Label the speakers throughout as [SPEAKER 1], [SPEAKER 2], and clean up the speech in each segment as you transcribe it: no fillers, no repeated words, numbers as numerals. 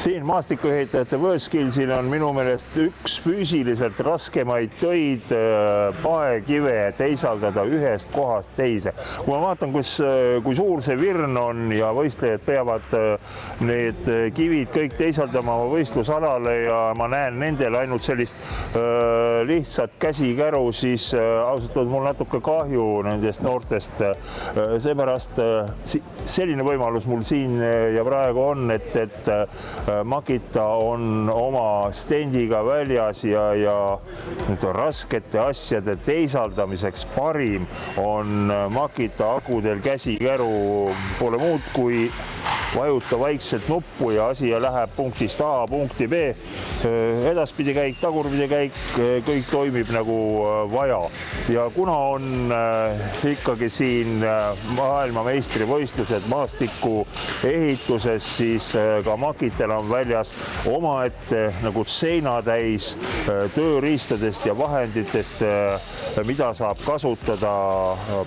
[SPEAKER 1] Siin maastikuehitajate Worldskillsil on minu meelest üks füüsiliselt raskemaid töid paekive teisaldada ühest kohast teise. Kui ma vaatan, kui suur see virn on ja võistlejad peavad need kivid kõik teisaldama võistlusalale ja ma näen nendel ainult sellist lihtsat käsikäru, siis ausalt öeldes mul natuke kahju nendest noortest. Seepärast selline võimalus mul siin ja praegu on, et Makita on oma stendiga väljas ja raskete asjade teisaldamiseks parim on Makita akudel käsikäru, pole muud kui vajuta vaikselt nuppu ja asi läheb punktist A punkti B. Edaspidi käik, tagurpidi käik, kõik toimib nagu vaja. Ja kuna on ikkagi siin maailmameistrivõistlused maastiku ehituses, siis ka Makitel on väljas omaette nagu seinatäis tööriistadest ja vahenditest, mida saab kasutada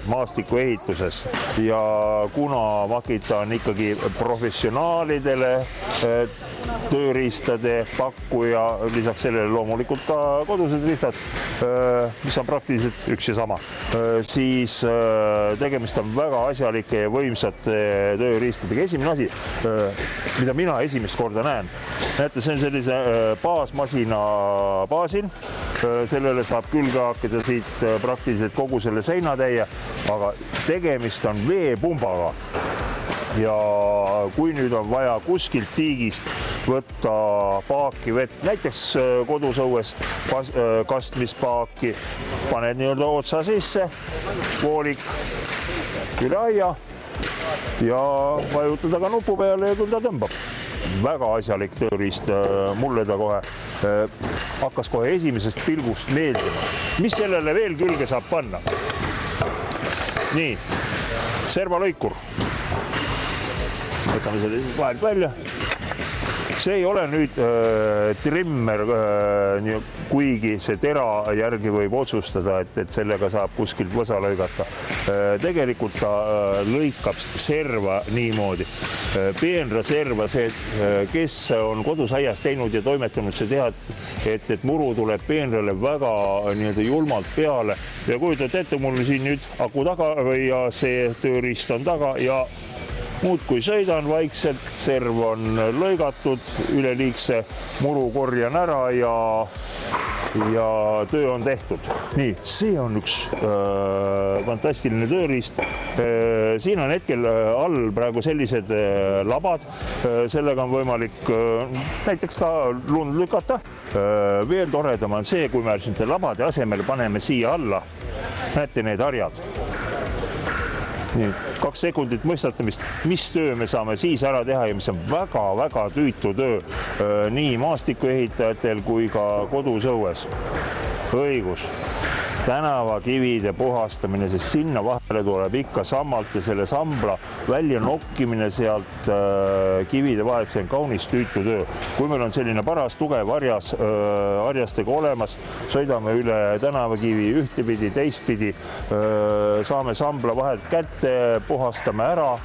[SPEAKER 1] maastiku ehituses. Ja kuna Makita on ikkagi professionaalidele tööriistade pakkuja, lisaks sellele loomulikult ka kodused riistad, mis on praktiliselt üks ja sama, siis tegemist on väga asjalike ja võimsate tööriistadega. Esimene asi, mida mina esimest korda näen, näete, see on sellise baasmasina baasil, sellele saab külge hakkida siit praktiliselt kogu selle seinatäie, aga tegemist on veepumbaga. Ja kui nüüd on vaja kuskilt tiigist võtta paaki vett, näiteks kodus õues kastmispaaki, paned nii-öelda otsa sisse, voolik üle aia ja vajutad aga nupu peale ja küll ta tõmbab. Väga asjalik tööriist, mulle ta kohe hakkas kohe esimesest pilgust meeldima. Mis sellele veel külge saab panna? Nii, servalõikur. Võtame selle siis vahelt välja. See ei ole nüüd trimmer, kuigi see tera järgi võib otsustada, et sellega saab kuskilt võsa lõigata. Tegelikult ta lõikab serva niimoodi. Peenra serva, see, kes on kodus aias teinud ja toimetanud, see tead, et muru tuleb peenrale väga julmalt peale. Ja kujutate ette, mul siin nüüd aku taga ja see tööriist on taga ja muud kui sõidan vaikselt, serv on lõigatud, üleliigse muru korjan ära ja töö on tehtud. Nii, see on üks fantastiline tööriist. Siin on hetkel all praegu sellised labad, sellega on võimalik näiteks ka lund lükata. Veel toredam on see, kui me siin labade asemel paneme siia alla, näete need harjad. Nii, 2 sekundit mõistatamist, mis töö me saame siis ära teha ja mis on väga-väga tüütu töö nii maastikuehitajatel kui ka kodus õues. Õigus. Tänavakivide puhastamine, sest sinna vahele tuleb ikka sammalt ja selle sambla välja nokkimine sealt kivide vahelt, see on kaunis tüütu töö. Kui meil on selline paras tugev harjastega olemas, sõidame üle tänavakivi ühtepidi, teistpidi, saame sambla vahelt kätte, puhastame ära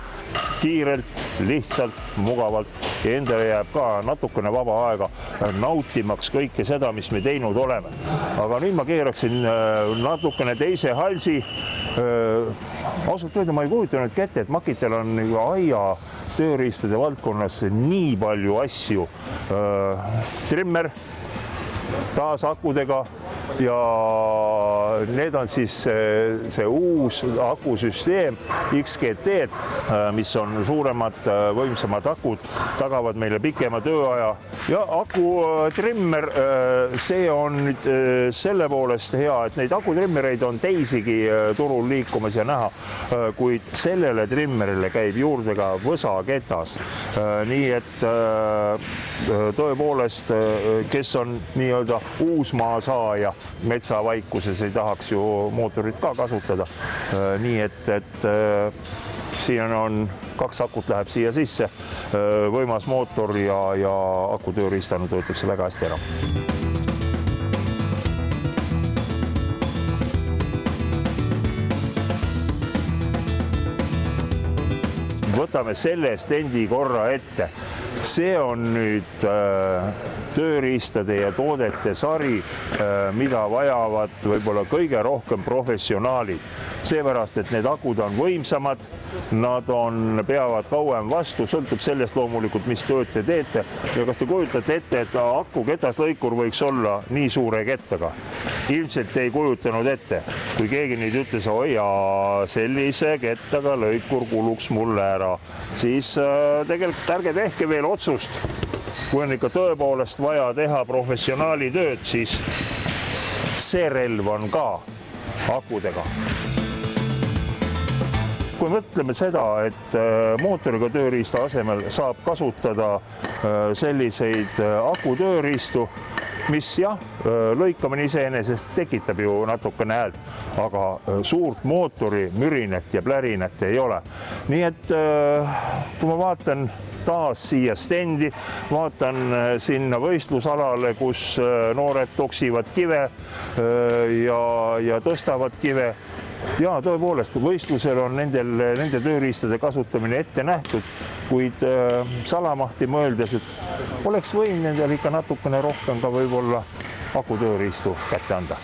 [SPEAKER 1] kiirelt, lihtsalt, mugavalt ja endale jääb ka natukene vaba aega nautimaks kõike seda, mis me teinud oleme. Aga nüüd ma keeraksin natukene teise halsi. Ausalt öelda, ma ei kujutanud kätte, et Makitel on aia tööriistade valdkonnas nii palju asju. Trimmer, taas akudega ja need on siis see uus akusüsteem XGT, mis on suuremad, võimsamad akud, tagavad meile pikema tööaja ja akutrimmer, see on nüüd selle poolest hea, et neid akutrimmereid on teisigi turul liikumas ja näha, kuid sellele trimmerile käib juurde ka võsaketas. Nii et tõepoolest, kes on nii-öelda uusmaa saaja metsavaikuses, ei tahaks ju mootorit ka kasutada. Nii et siin on 2 akut läheb siia sisse, võimas mootor ja akutööriistanu töötab see väga hästi ära. Võtame selle stendi korra ette. see on nüüd tööriistade ja toodete sari, mida vajavad võib-olla kõige rohkem professionaalid. Seepärast, et need akud on võimsamad, nad peavad kauem vastu, sõltub sellest loomulikult, mis tööd te teete. Ja kas te kujutate ette, et aku ketaslõikur võiks olla nii suure kettaga? Ilmselt ei kujutanud ette, kui keegi nüüd ütles, oi jaa, sellise kettaga lõikur kuluks mulle ära, siis tegelikult ärge tehke veel otsust. Kui on ikka tõepoolest vaja teha professionaali tööd, siis see relv on ka akudega. Kui mõtleme seda, et mootoriga tööriista asemel saab kasutada selliseid akutööriistu, mis jah, lõikamine iseenesest tekitab ju natukene häält, aga suurt mootori mürinet ja plärinet ei ole. Nii et kui ma vaatan taas siia stendi, vaatan sinna võistlusalale, kus noored toksivad kive ja tõstavad kive. Ja tõepoolest, võistlusel on nende tööriistade kasutamine ette nähtud, kuid salamahti mõeldes, et oleks võinud nendel ikka natukene rohkem ka võib-olla akutööriistu kätte anda.